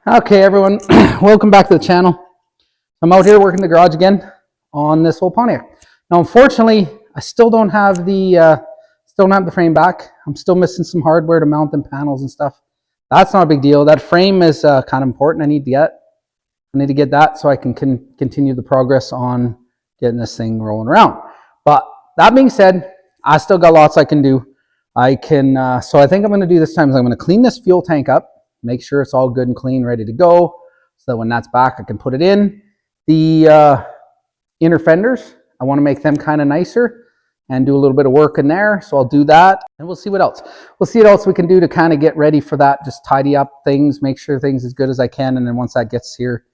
Okay, everyone, welcome back to the channel. I'm out here working the garage again on this old Pontiac. Now, unfortunately, I still don't have the frame back. I'm still missing some hardware to mount them panels and stuff. That's not a big deal. That frame is kind of important. I need to get that so I can continue the progress on getting this thing rolling around. But that being said, I still got lots I can do. So I think I'm going to do this time is I'm going to clean this fuel tank up. Make sure it's all good and clean, ready to go, so that when that's back, I can put it in. The inner fenders, I want to make them kind of nicer and do a little bit of work in there. So I'll do that, and we'll see what else. We'll see what else we can do to kind of get ready for that. Just tidy up things, make sure things as good as I can, and then once that gets here,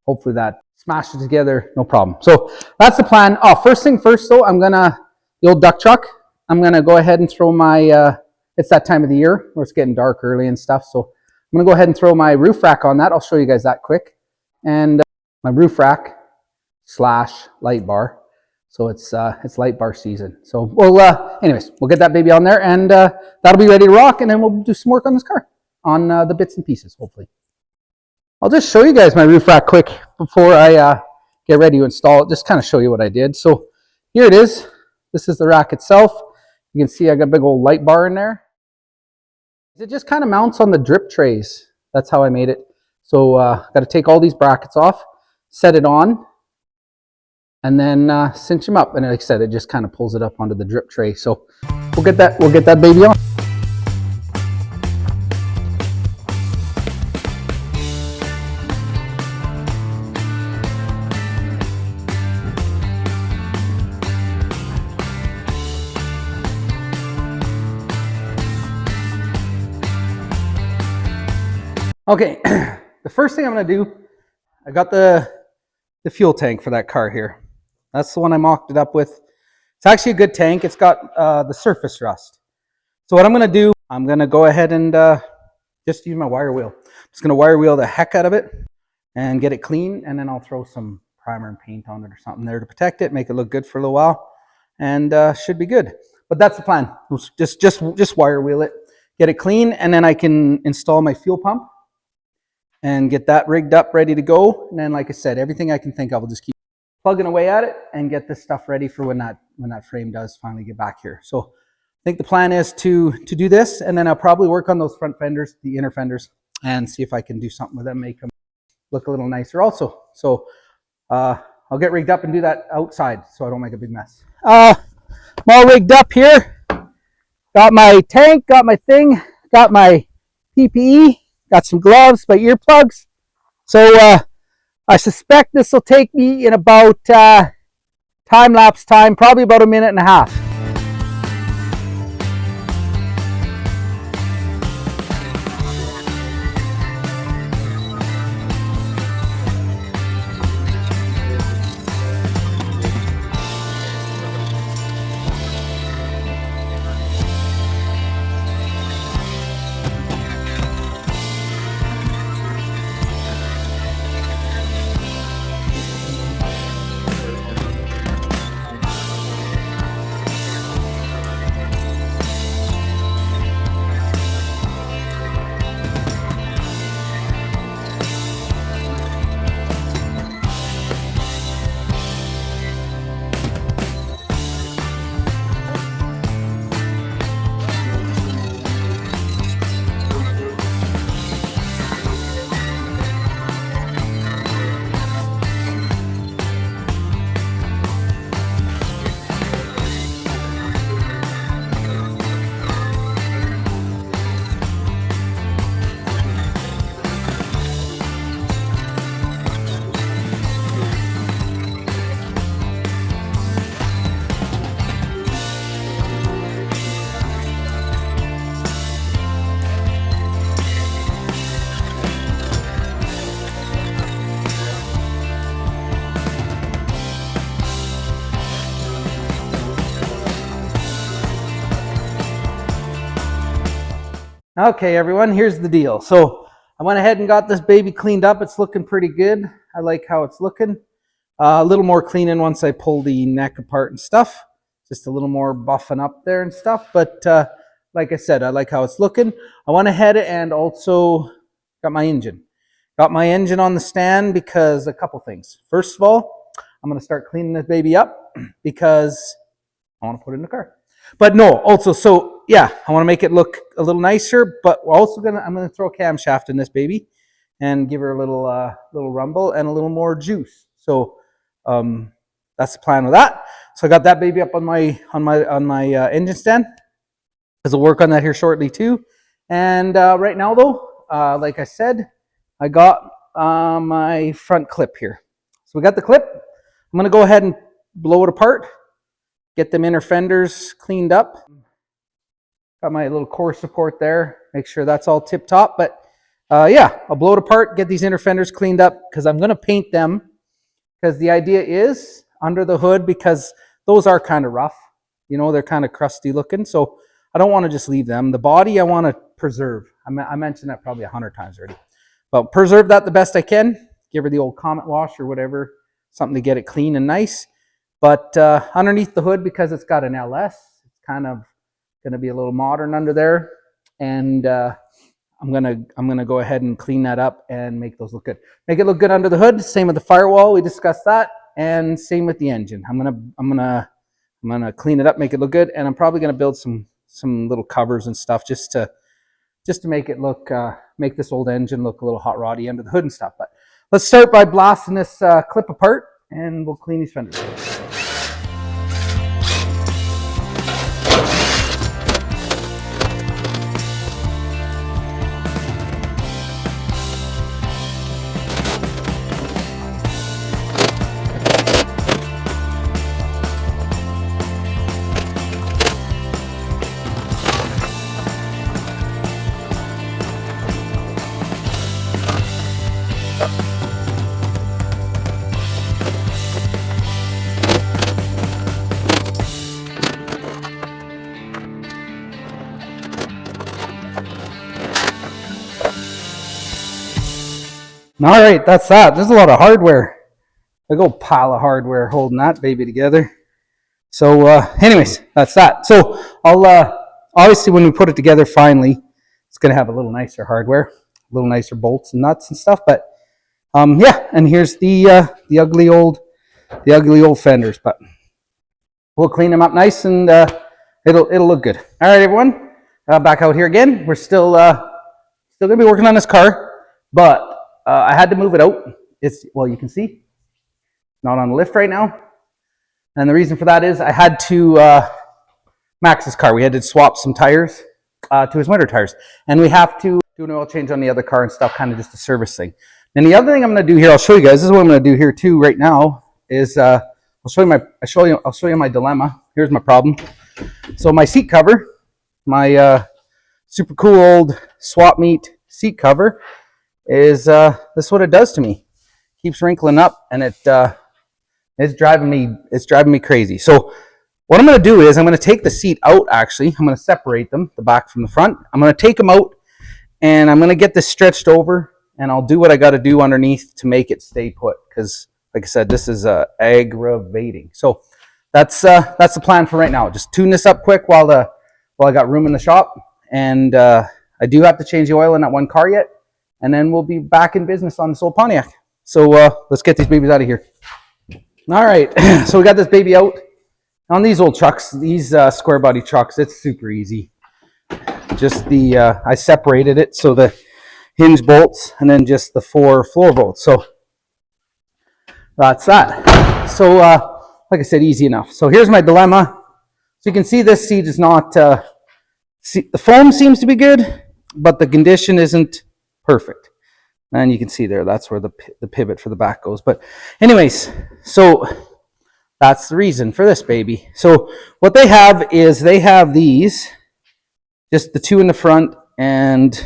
hopefully that smashes together, no problem. So that's the plan. Oh, first thing first, though, the old duck truck, I'm gonna go ahead and throw my. It's that time of the year where it's getting dark early and stuff, so I'm going to go ahead and throw my roof rack on that. I'll show you guys that quick. And my roof rack / light bar. So it's light bar season. So anyways, we'll get that baby on there, and that'll be ready to rock, and then we'll do some work on this car, on the bits and pieces, hopefully. I'll just show you guys my roof rack quick before I get ready to install it. Just kind of show you what I did. So here it is. This is the rack itself. You can see I got a big old light bar in there. It just kind of mounts on the drip trays. That's how I made it. So got to take all these brackets off, set it on, and then cinch them up. And like I said, it just kind of pulls it up onto the drip tray. So we'll get that baby on. Okay, the first thing I'm going to do, I got the fuel tank for that car here. That's the one I mocked it up with. It's actually a good tank. It's got the surface rust. So what I'm going to do, I'm going to go ahead and just use my wire wheel. I'm just going to wire wheel the heck out of it and get it clean, and then I'll throw some primer and paint on it or something there to protect it, make it look good for a little while, and should be good. But that's the plan. Just wire wheel it, get it clean, and then I can install my fuel pump and get that rigged up, ready to go. And then, like I said, everything I can think of, I'll just keep plugging away at it and get this stuff ready for when that frame does finally get back here. So I think the plan is to do this, and then I'll probably work on those front fenders, the inner fenders, and see if I can do something with them, make them look a little nicer also. So I'll get rigged up and do that outside so I don't make a big mess. I'm all rigged up here. Got my tank, got my thing, got my PPE, got some gloves, my earplugs. So I suspect this will take me in about time-lapse time, probably about 1.5 minutes. Okay, everyone, here's the deal. So I went ahead and got this baby cleaned up. It's looking pretty good. I like how it's looking. A little more cleaning once I pull the neck apart and stuff. Just a little more buffing up there and stuff. But like I said, I like how it's looking. I went ahead and also got my engine. Got my engine on the stand because a couple things. First of all, I'm going to start cleaning this baby up because I want to put it in the car. But no, also, so yeah, I want to make it look a little nicer, but we're also I'm going to throw a camshaft in this baby and give her a little rumble and a little more juice. So that's the plan with that. So I got that baby up on my engine stand, because I'll work on that here shortly too. And right now though, like I said, I got my front clip here. So we got the clip. I'm going to go ahead and blow it apart, get them inner fenders cleaned up. Got my little core support there. Make sure that's all tip top. But yeah, I'll blow it apart, get these inner fenders cleaned up, because I'm going to paint them. Because the idea is under the hood, because those are kind of rough. You know, they're kind of crusty looking. So I don't want to just leave them. The body I want to preserve. I mentioned that probably 100 times already. But preserve that the best I can. Give her the old Comet wash or whatever. Something to get it clean and nice. But underneath the hood, because it's got an LS, it's kind of going to be a little modern under there. And I'm gonna go ahead and clean that up and make those look good. Make it look good under the hood. Same with the firewall. We discussed that. And same with the engine. I'm gonna clean it up, make it look good. And I'm probably gonna build some little covers and stuff just to make it look, make this old engine look a little hot roddy under the hood and stuff. But let's start by blasting this clip apart, and we'll clean these fenders. All right, that's that. There's a lot of hardware. A whole pile of hardware holding that baby together. So anyways, that's that. So I'll obviously when we put it together finally, it's going to have a little nicer hardware, a little nicer bolts and nuts and stuff. But yeah, and here's the ugly old fenders. But we'll clean them up nice, and it'll look good. All right, everyone, back out here again. We're still gonna be working on this car, but I had to move it out. Well, you can see, not on the lift right now. And the reason for that is I had to, Max's car, we had to swap some tires to his winter tires. And we have to do an oil change on the other car and stuff, kind of just a service thing. And the other thing I'm going to do here, I'll show you guys, this is what I'm going to do here too right now, is I'll show you my dilemma. Here's my problem. So my seat cover, my super cool old swap meet seat cover, is this is what it does to me. Keeps wrinkling up, and it's driving me crazy. So what I'm going to do is I'm going to take the seat out. Actually, I'm going to separate them, the back from the front. I'm going to take them out, and I'm going to get this stretched over, and I'll do what I got to do underneath to make it stay put, because like I said, this is aggravating. So that's the plan for right now. Just tune this up quick while I got room in the shop, and I do have to change the oil in that one car yet. And then we'll be back in business on this old Pontiac. So let's get these babies out of here. All right, so we got this baby out. On these old trucks, these square body trucks, it's super easy. Just I separated it, so the hinge bolts and then just the 4 floor bolts. So that's that. So like I said, easy enough. So here's my dilemma. So you can see this seat is not, the foam seems to be good, but the condition isn't perfect. And you can see there, that's where the pivot for the back goes. But anyways, so that's the reason for this baby. So what they have is they have these, just the 2 in the front, and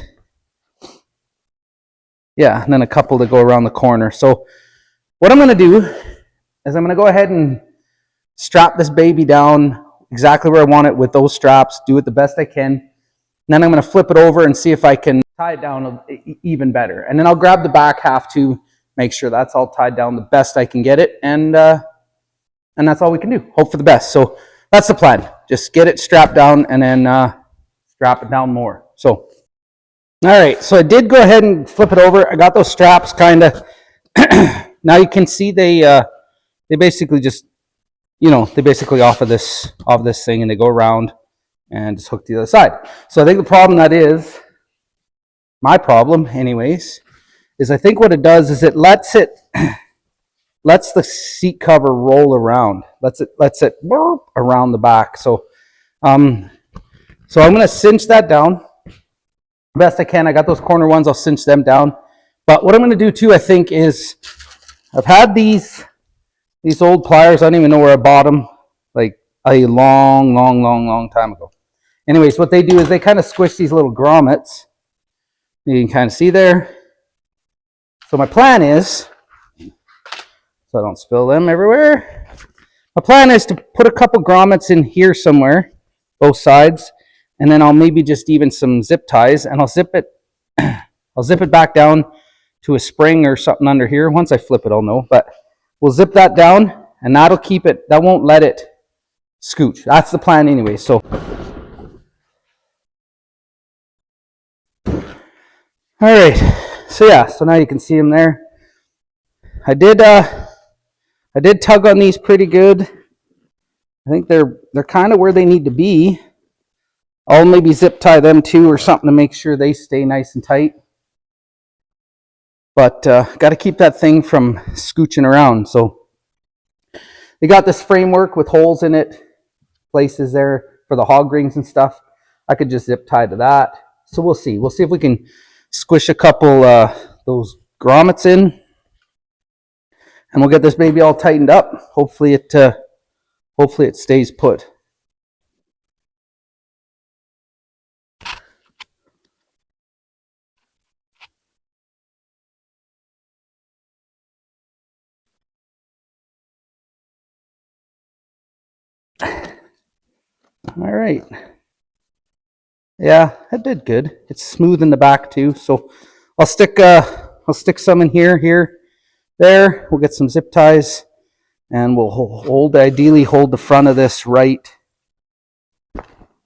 yeah, and then a couple that go around the corner. So what I'm going to do is I'm going to go ahead and strap this baby down exactly where I want it with those straps, do it the best I can. And then I'm going to flip it over and see if I can tie it down even better. And then I'll grab the back half to make sure that's all tied down the best I can get it. And that's all we can do. Hope for the best. So that's the plan. Just get it strapped down and then strap it down more. So, All right, so I did go ahead and flip it over. I got those straps kind of. Now you can see they basically just, they basically off of this thing, and they go around and just hook to the other side. So I think the problem my problem anyways, is I think what it does is it lets the seat cover roll around, lets it around the back. So I'm going to cinch that down best I can. I got those corner ones, I'll cinch them down. But what I'm going to do too, I think, is I've had these old pliers. I don't even know where I bought them, like a long time ago. Anyways, what they do is they kind of squish these little grommets. You can kind of see there. So my plan is, so I don't spill them everywhere, my plan is to put a couple grommets in here somewhere, both sides, and then I'll maybe just even some zip ties, and I'll zip it back down to a spring or something under here. Once I flip it, I'll know, but we'll zip that down, and that'll keep it, that won't let it scooch. That's the plan anyway. So all right, so yeah, so now you can see them there. I did tug on these pretty good. I think they're kind of where they need to be. I'll maybe zip tie them too or something to make sure they stay nice and tight. But got to keep that thing from scooching around. So they got this framework with holes in it, places there for the hog rings and stuff. I could just zip tie to that. So we'll see. We'll see if we can squish a couple those grommets in, and we'll get this baby all tightened up. Hopefully it stays put. All right. Yeah, it did good. It's smooth in the back too. So I'll stick some in here, there. We'll get some zip ties, and we'll ideally hold the front of this right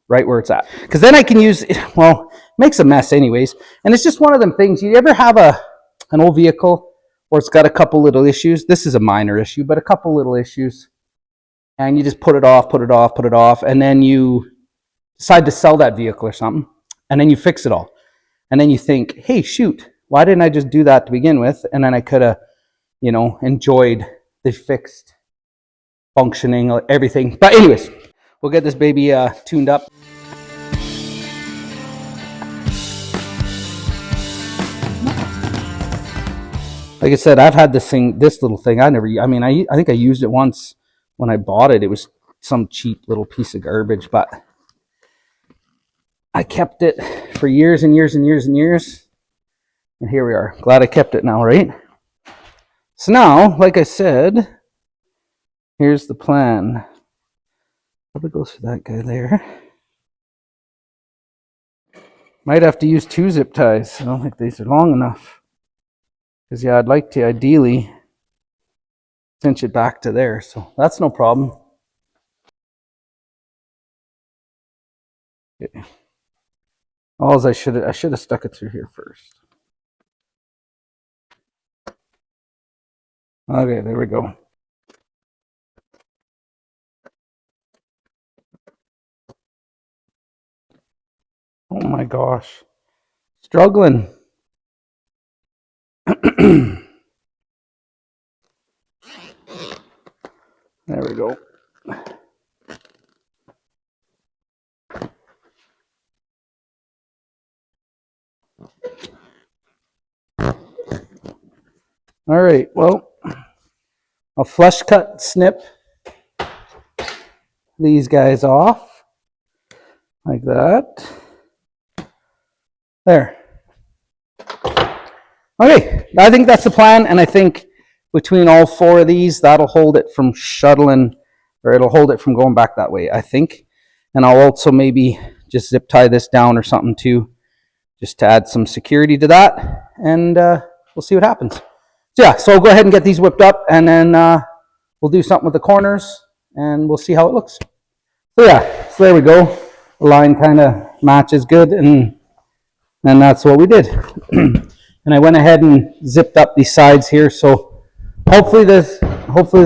where it's at. Because then I can use it. Well, it makes a mess anyways. And it's just one of them things. You ever have an old vehicle where it's got a couple little issues? This is a minor issue, but a couple little issues. And you just put it off, and then you decide to sell that vehicle or something, and then you fix it all. And then you think, hey, shoot, why didn't I just do that to begin with? And then I could have, enjoyed the fixed functioning, everything. But anyways, we'll get this baby tuned up. Like I said, I've had this little thing. I think I used it once when I bought it. It was some cheap little piece of garbage, but I kept it for years and years and years and years. And here we are. Glad I kept it now, right? So now, like I said, here's the plan. Probably goes for that guy there. Might have to use 2 zip ties. I don't think these are long enough. Because, yeah, I'd like to ideally cinch it back to there. So that's no problem. Okay. I should have stuck it through here first. Okay, there we go. Oh my gosh. Struggling. There we go. All right, well, I'll flush cut snip these guys off like that. There. Okay, I think that's the plan, and I think between all 4 of these, that'll hold it from shuttling, or it'll hold it from going back that way, I think. And I'll also maybe just zip tie this down or something too, just to add some security to that, and we'll see what happens. So yeah, so I'll go ahead and get these whipped up, and then we'll do something with the corners, and we'll see how it looks. So yeah, so there we go. The line kind of matches good, and And that's what we did. And I went ahead and zipped up these sides here, so hopefully this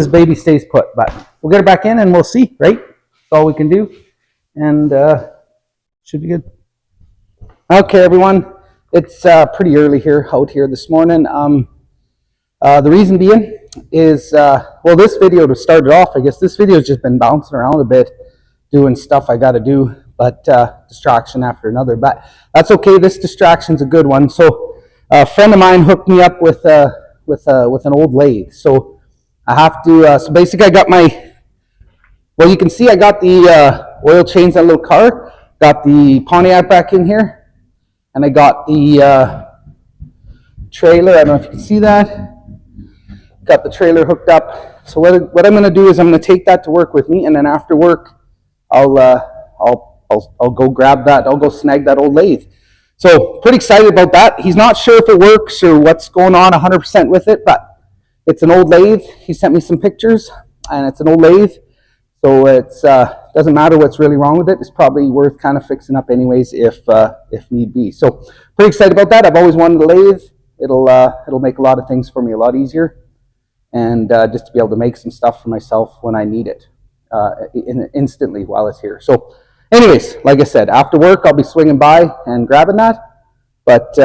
baby stays put. But we'll get it back in and we'll see, right? That's all we can do, and should be good. Okay, everyone, it's pretty early here out here this morning. The reason being is, well, this video, to start it off, I guess this video has just been bouncing around a bit, doing stuff I got to do, but distraction after another. But that's okay. This distraction's a good one. So a friend of mine hooked me up with an old lathe. So I have to. So basically, I got my. Well, you can see I got the oil change that little car. Got the Pontiac back in here, and I got the trailer. I don't know if you can see that. Got the trailer hooked up. So what I'm going to do is I'm going to take that to work with me, and then after work, I'll go grab that. I'll go snag that old lathe. So pretty excited about that. He's not sure if it works or what's going on 100% with it, but it's an old lathe. He sent me some pictures, and it's an old lathe. So it's doesn't matter what's really wrong with it. It's probably worth kind of fixing up anyways if need be. So pretty excited about that. I've always wanted a lathe. It'll make a lot of things for me a lot easier, and just to be able to make some stuff for myself when I need it instantly while it's here. So anyways, like I said, after work I'll be swinging by and grabbing that. But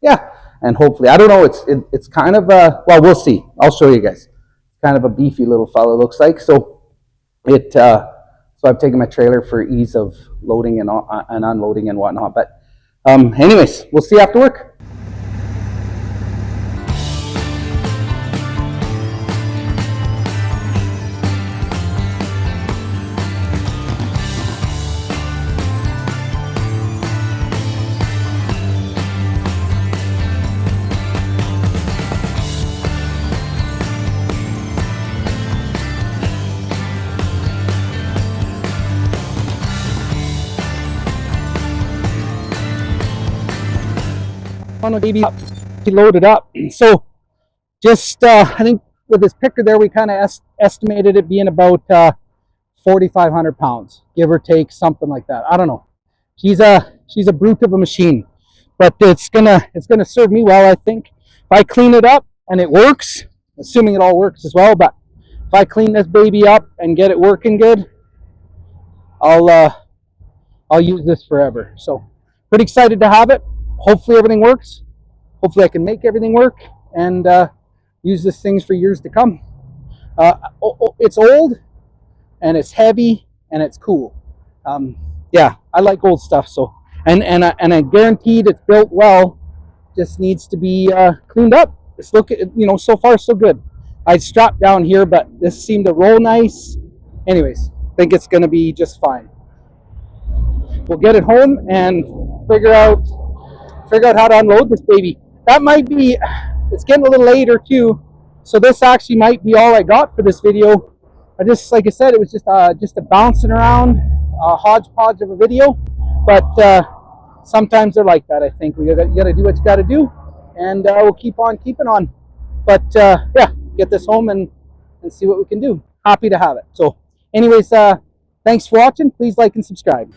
yeah, and hopefully, I don't know, it's kind of well, we'll see. I'll show you guys. Kind of a beefy little fellow, looks like. So so I've taken my trailer for ease of loading and unloading and whatnot. But anyways, we'll see after work. On the baby, he loaded up. So just I think with this picker there, we kind of estimated it being about 4,500 pounds, give or take, something like that. I don't know. She's a brute of a machine, but it's gonna serve me well, I think. If I clean it up and it works, assuming it all works as well, but if I clean this baby up and get it working good, I'll use this forever. So pretty excited to have it. Hopefully everything works. Hopefully I can make everything work and use this thing for years to come. It's old and it's heavy and it's cool. Yeah, I like old stuff. So and I guaranteed it's built well. Just needs to be cleaned up. It's so far so good. I strapped down here, but this seemed to roll nice. Anyways, I think it's going to be just fine. We'll get it home and figure out how to unload this baby. That might be, it's getting a little later too, so this actually might be all I got for this video. Like I said, it was just a bouncing around hodgepodge of a video, but sometimes they're like that. I think you gotta do what you gotta do, and we'll keep on keeping on. But yeah, get this home and see what we can do. Happy to have it. So anyways, thanks for watching. Please like and subscribe.